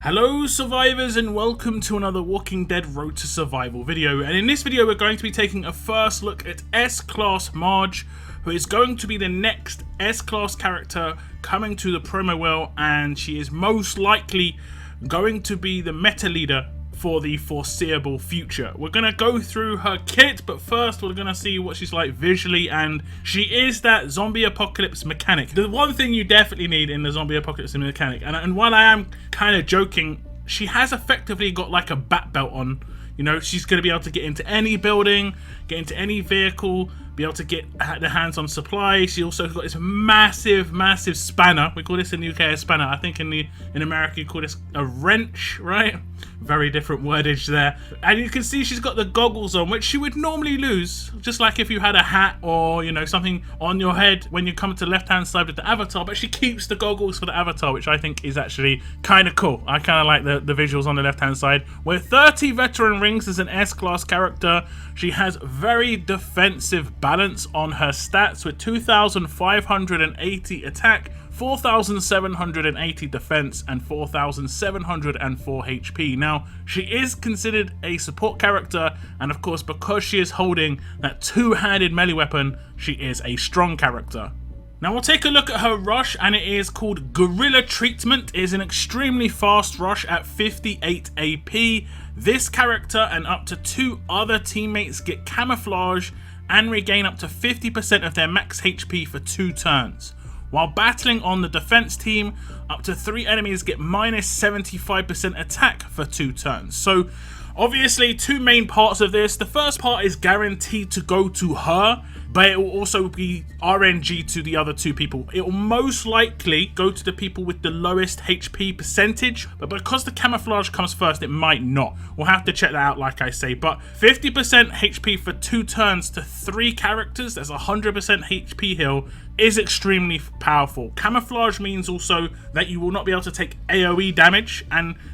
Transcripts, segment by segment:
Hello survivors and welcome to another Walking Dead Road to Survival video, and in this video we're going to be taking a first look at S Class Marge, who is going to be the next S Class character coming to the promo wheel, and she is most likely going to be the meta leader for the foreseeable future. We're going to go through her kit, but first we're going to see what she's like visually, and she is that zombie apocalypse mechanic. The one thing you definitely need in the zombie apocalypse mechanic, and while I am kind of joking, she has effectively got like a bat belt on. You know, she's going to be able to get into any building, get into any vehicle, be able to get the hands on supplies. She also got this massive spanner. We call this in the UK a spanner. I think in America you call this a wrench, right? Very different wordage there. And you can see she's got the goggles on, which she would normally lose, just like if you had a hat or, you know, something on your head when you come to the left hand side with the avatar, but she keeps the goggles for the avatar, which I think is actually kind of cool. I kind of like the visuals on the left hand side. With 30 veteran rings as an S-class character, she has very defensive balance on her stats with 2,580 attack, 4,780 defense, and 4,704 HP. Now, she is considered a support character, and of course, because she is holding that two-handed melee weapon, she is a strong character. Now we'll take a look at her rush, and it is called Gorilla Treatment. It is an extremely fast rush at 58 AP. This character and up to 2 other teammates get camouflage and regain up to 50% of their max HP for 2 turns. While battling on the defense team, up to 3 enemies get minus 75% attack for 2 turns. So obviously 2 main parts of this. The first part is guaranteed to go to her, but it will also be RNG to the other 2 people. It will most likely go to the people with the lowest HP percentage, but because the camouflage comes first, it might not. We'll have to check that out, like I say. But 50% HP for 2 turns to 3 characters, that's 100% HP heal, is extremely powerful. Camouflage means also that you will not be able to take AoE damage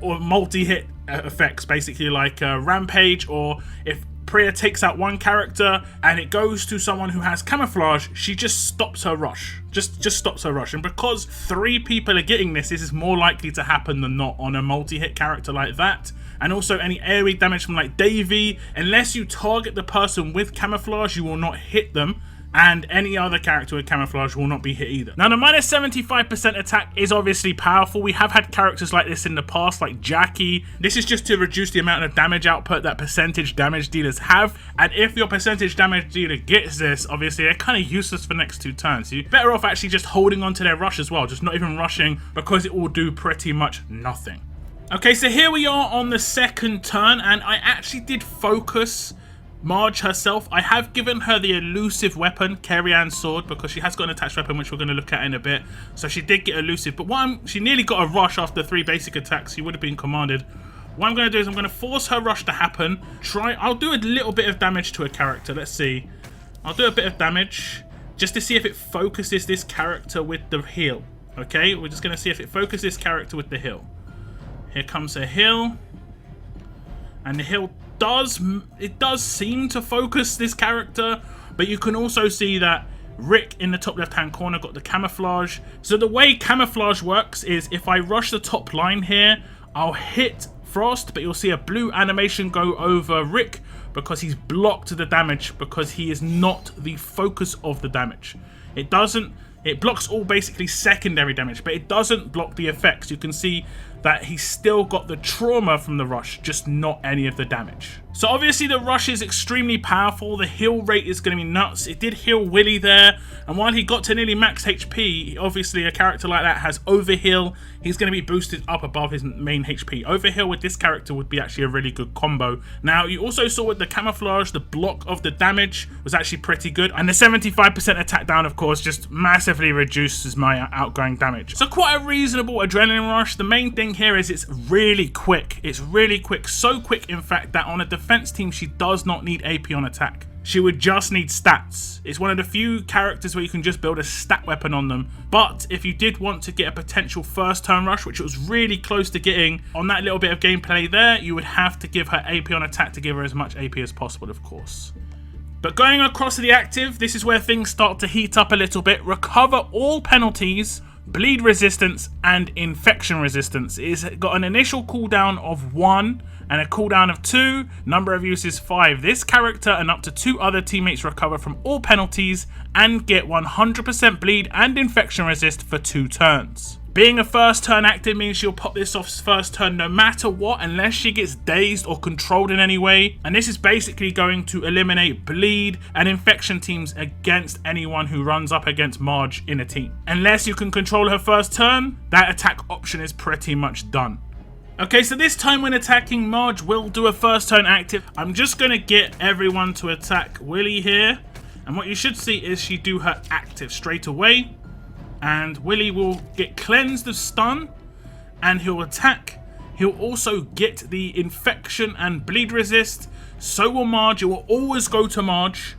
or multi-hit effects, basically like Rampage, or if Priya takes out one character and it goes to someone who has camouflage, she just stops her rush. Just stops her rush. And because 3 people are getting this is more likely to happen than not on a multi-hit character like that. And also any AoE damage from like Davey, unless you target the person with camouflage, you will not hit them. And any other character with camouflage will not be hit either. Now, the minus 75% attack is obviously powerful. We have had characters like this in the past, like Jackie. This is just to reduce the amount of damage output that percentage damage dealers have. And if your percentage damage dealer gets this, obviously they're kind of useless for the next 2 turns. So you're better off actually just holding on to their rush as well, just not even rushing, because it will do pretty much nothing. Okay, so here we are on the second turn, and I actually did focus Marge herself. I have given her the elusive weapon, Carry-On Sword, because she has got an attached weapon, which we're going to look at in a bit. So she did get elusive, but she nearly got a rush after 3 basic attacks. She would have been commanded. What I'm going to do is I'm going to force her rush to happen. I'll do a little bit of damage to a character. Let's see. I'll do a bit of damage just to see if it focuses this character with the heal. Okay, we're just going to see if it focuses this character with the heal. Here comes a heal. And the heal does seem to focus this character, but you can also see that Rick in the top left hand corner got the camouflage. So the way camouflage works is if I rush the top line here, I'll hit Frost, but you'll see a blue animation go over Rick because he's blocked the damage, because he is not the focus of the damage. It blocks all basically secondary damage, but it doesn't block the effects. You can see that he's still got the trauma from the rush, just not any of the damage. So obviously the rush is extremely powerful. The heal rate is going to be nuts. It did heal Willie there, and while he got to nearly max HP, obviously a character like that has overheal. He's going to be boosted up above his main HP. Overheal with this character would be actually a really good combo. Now, you also saw with the camouflage, the block of the damage was actually pretty good, and the 75% attack down, of course, just massively reduces my outgoing damage. So quite a reasonable adrenaline rush. The main thing here is it's really quick. It's really quick. So quick, in fact, that on a defense team, she does not need AP on attack. She would just need stats. It's one of the few characters where you can just build a stat weapon on them. But if you did want to get a potential first turn rush, which it was really close to getting on that little bit of gameplay there, you would have to give her AP on attack to give her as much AP as possible, of course. But going across to the active, this is where things start to heat up a little bit. Recover all penalties bleed resistance, and infection resistance. It's got an initial cooldown of 1 and a cooldown of 2, number of uses 5. This character and up to 2 other teammates recover from all penalties and get 100% bleed and infection resist for 2 turns. Being a first turn active means she'll pop this off first turn no matter what, unless she gets dazed or controlled in any way. And this is basically going to eliminate bleed and infection teams against anyone who runs up against Marge in a team. Unless you can control her first turn, that attack option is pretty much done. Okay, so this time when attacking, Marge will do a first turn active. I'm just going to get everyone to attack Willy here. And what you should see is she do her active straight away. And Willy will get cleansed of stun, and he'll attack. He'll also get the infection and bleed resist. So will Marge. It will always go to Marge,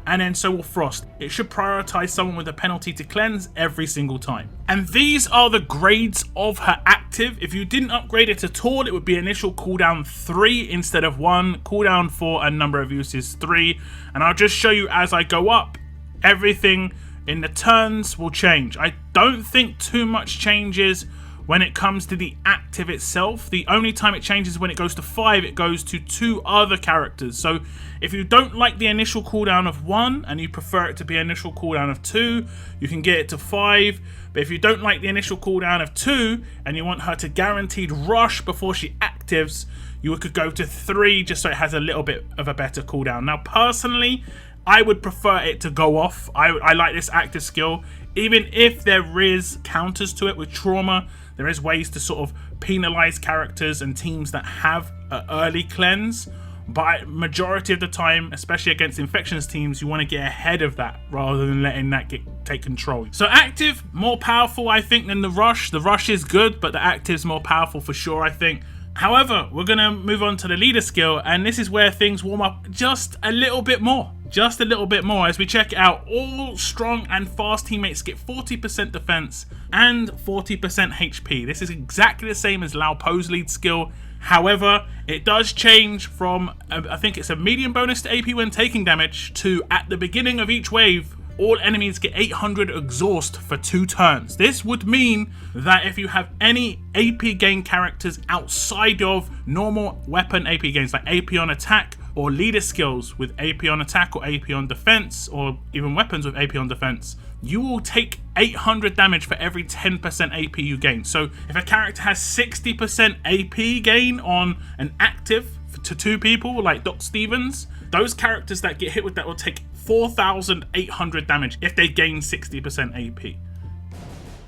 and then so will Frost. It should prioritize someone with a penalty to cleanse every single time. And these are the grades of her active. If you didn't upgrade it at all, it would be initial cooldown 3 instead of 1, cooldown 4, and number of uses 3. And I'll just show you as I go up. Everything in the turns will change. I don't think too much changes when it comes to the active itself. The only time it changes when it goes to 5, it goes to 2 other characters. So if you don't like the initial cooldown of 1 and you prefer it to be initial cooldown of 2, you can get it to 5. But if you don't like the initial cooldown of 2 and you want her to guaranteed rush before she actives, you could go to 3 just so it has a little bit of a better cooldown. Now personally, I would prefer it to go off. I like this active skill. Even if there is counters to it with trauma, there is ways to sort of penalize characters and teams that have an early cleanse. But majority of the time, especially against infections teams, you want to get ahead of that rather than letting that take control. So active, more powerful I think than the rush. The rush is good, but the active's more powerful for sure I think. However, we're going to move on to the leader skill, and this is where things warm up just a little bit more. Just a little bit more. As we check it out, all strong and fast teammates get 40% defense and 40% HP. This is exactly the same as Lao Po's lead skill. However, it does change from, I think it's a medium bonus to AP when taking damage, to at the beginning of each wave, all enemies get 800 exhaust for 2 turns. This would mean that if you have any AP gain characters outside of normal weapon AP gains, like AP on attack or leader skills with AP on attack or AP on defense, or even weapons with AP on defense, you will take 800 damage for every 10% AP you gain. So if a character has 60% AP gain on an active to 2 people, like Doc Stevens, those characters that get hit with that will take 4,800 damage if they gain 60% AP.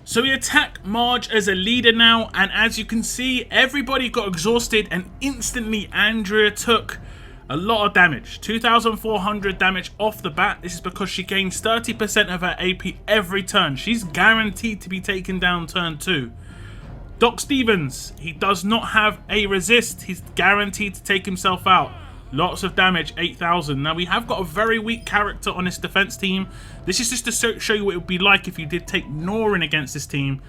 So we attack Marge as a leader now, and as you can see, everybody got exhausted, and instantly Andrea took a lot of damage. 2,400 damage off the bat. This is because she gains 30% of her AP every turn. She's guaranteed to be taken down turn 2. Doc Stevens, he does not have a resist. He's guaranteed to take himself out. Lots of damage, 8,000. Now we have got a very weak character on this defense team. This is just to show you what it would be like if you did take Norin against this team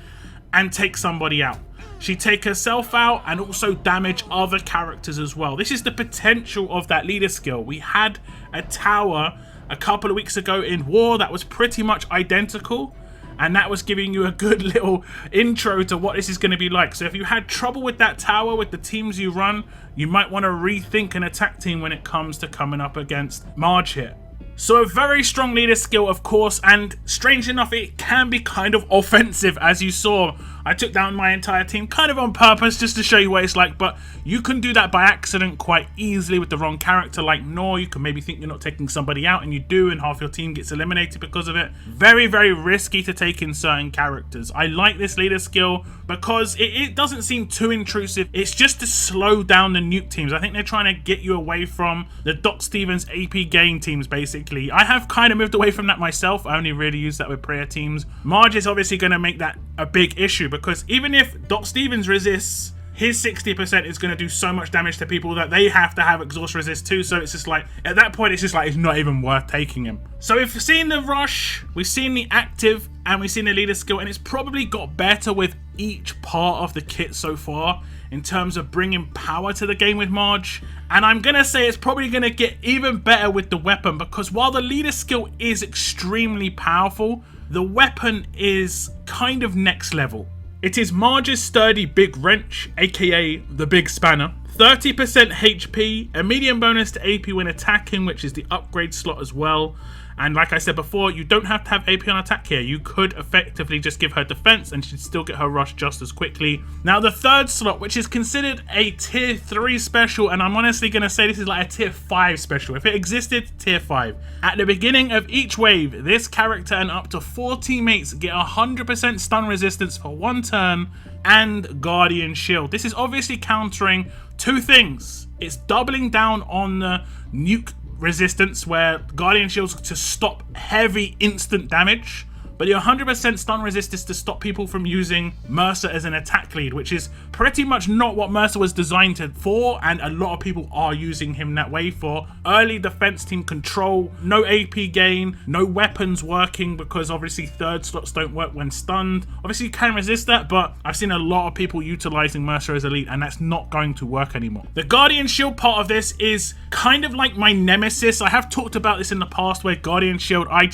and take somebody out. She'd take herself out and also damage other characters as well. This is the potential of that leader skill. We had a tower a couple of weeks ago in War that was pretty much identical, and that was giving you a good little intro to what this is going to be like. So if you had trouble with that tower with the teams you run, you might want to rethink an attack team when it comes to coming up against Marge here. So a very strong leader skill, of course, and strange enough, it can be kind of offensive, as you saw. I took down my entire team kind of on purpose just to show you what it's like, but you can do that by accident quite easily with the wrong character like Nor. You can maybe think you're not taking somebody out and you do, and half your team gets eliminated because of it. Very, very risky to take in certain characters. I like this leader skill because it doesn't seem too intrusive. It's just to slow down the nuke teams. I think they're trying to get you away from the Doc Stevens AP gain teams, basically. I have kind of moved away from that myself. I only really use that with prayer teams. Marge is obviously going to make that a big issue, because even if Doc Stevens resists, his 60% is going to do so much damage to people that they have to have exhaust resist too. So it's just like, at that point, it's just like, it's not even worth taking him. So we've seen the rush, we've seen the active, and we've seen the leader skill, and it's probably got better with each part of the kit so far in terms of bringing power to the game with Marge. And I'm going to say it's probably going to get even better with the weapon, because while the leader skill is extremely powerful, the weapon is kind of next level. It is Marge's sturdy big wrench, aka the big spanner. 30% HP, a medium bonus to AP when attacking, which is the upgrade slot as well. And like I said before, you don't have to have AP on attack here. You could effectively just give her defense and she'd still get her rush just as quickly. Now the third slot, which is considered a tier 3 special, and I'm honestly going to say this is like a tier 5 special. If it existed, tier 5. At the beginning of each wave, this character and up to 4 teammates get 100% stun resistance for 1 turn and Guardian Shield. This is obviously countering 2 things. It's doubling down on the nuke resistance, where Guardian Shields to stop heavy instant damage, but the 100% stun resist is to stop people from using Mercer as an attack lead, which is pretty much not what Mercer was designed for, and a lot of people are using him that way for early defense team control. No AP gain, no weapons working, because obviously third slots don't work when stunned. Obviously you can resist that, but I've seen a lot of people utilizing Mercer as a lead, and that's not going to work anymore. The Guardian Shield part of this is kind of like my nemesis. I have talked about this in the past, where Guardian Shield, I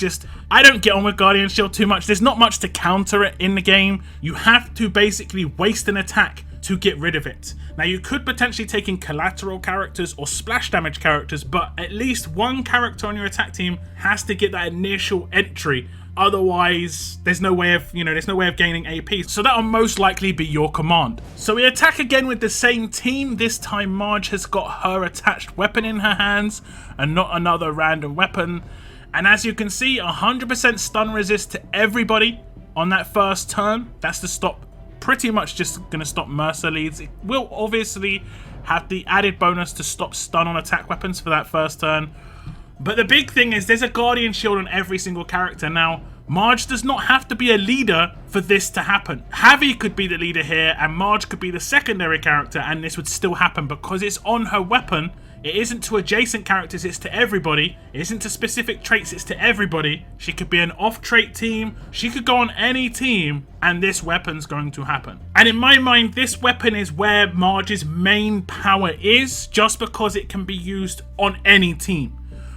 don't get on with Guardian Shield too much. There's not much to counter it in the game. You have to basically waste an attack to get rid of it. Now you could potentially take in collateral characters or splash damage characters, but at least one character on your attack team has to get that initial entry. Otherwise, there's no way of, gaining AP. So that'll most likely be your command. So we attack again with the same team. This time Marge has got her attached weapon in her hands and not another random weapon. And as you can see, 100% stun resist to everybody on that first turn. That's to stop, pretty much just going to stop Mercer leads. It will obviously have the added bonus to stop stun on attack weapons for that first turn. But the big thing is there's a Guardian Shield on every single character. Now, Marge does not have to be a leader for this to happen. Javi could be the leader here, and Marge could be the secondary character, and this would still happen because it's on her weapon. It isn't to adjacent characters, it's to everybody. It isn't to specific traits, it's to everybody. She could be an off-trait team. She could go on any team, and this weapon's going to happen. And in my mind, this weapon is where Marge's main power is, just because it can be used on any team.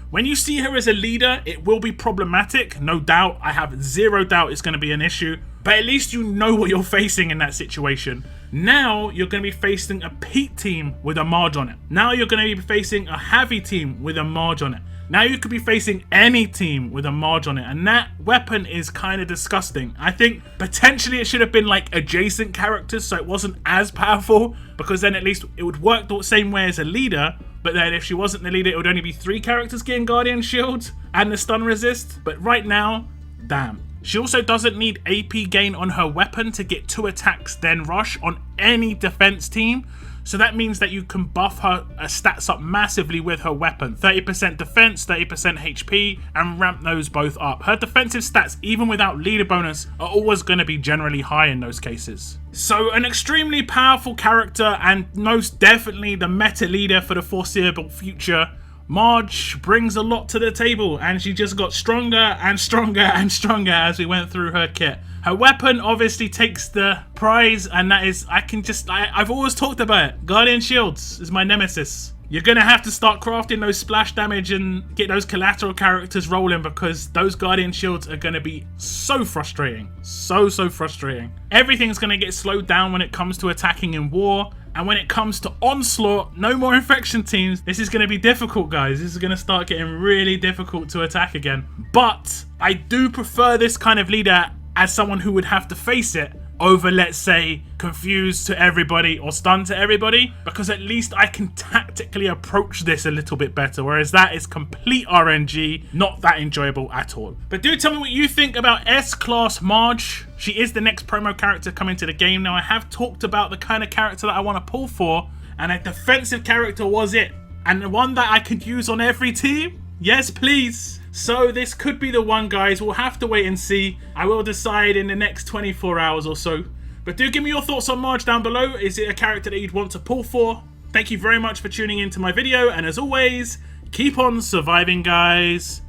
When you see her as a leader, it will be problematic, no doubt. I have zero doubt it's going to be an issue. But at least you know what you're facing in that situation. Now you're going to be facing a Pete team with a Marge on it. Now you're going to be facing a Javi team with a Marge on it. Now you could be facing any team with a Marge on it, and that weapon is kind of disgusting. I think potentially it should have been like adjacent characters so it wasn't as powerful, because then at least it would work the same way as a leader. But then if she wasn't the leader, it would only be 3 characters getting Guardian Shield and the stun resist. But right now, damn. She also doesn't need AP gain on her weapon to get 2 attacks then rush on any defense team. So that means that you can buff her stats up massively with her weapon. 30% defense, 30% HP, and ramp those both up. Her defensive stats, even without leader bonus, are always going to be generally high in those cases. So an extremely powerful character, and most definitely the meta leader for the foreseeable future. Marge brings a lot to the table, and she just got stronger and stronger and stronger as we went through her kit. Her weapon obviously takes the prize, and that is, I've always talked about it. Guardian Shields is my nemesis. You're going to have to start crafting those splash damage and get those collateral characters rolling, because those Guardian Shields are going to be so frustrating. So frustrating. Everything's going to get slowed down when it comes to attacking in war. And when it comes to onslaught, no more infection teams. This is going to be difficult, guys. This is going to start getting really difficult to attack again. But I do prefer this kind of leader as someone who would have to face it over, let's say, confused to everybody or stunned to everybody, because at least I can tactically approach this a little bit better, whereas that is complete RNG, not that enjoyable at all. But do tell me what you think about S Class Marge. She is the next promo character coming to the game. Now, I have talked about the kind of character that I want to pull for, and a defensive character was it, and the one that I could use on every team. Yes, please. So this could be the one, guys. We'll have to wait and see. I will decide in the next 24 hours or so. But do give me your thoughts on Marge down below. Is it a character that you'd want to pull for? Thank you very much for tuning into my video. And as always, keep on surviving, guys.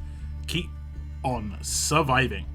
Keep on surviving.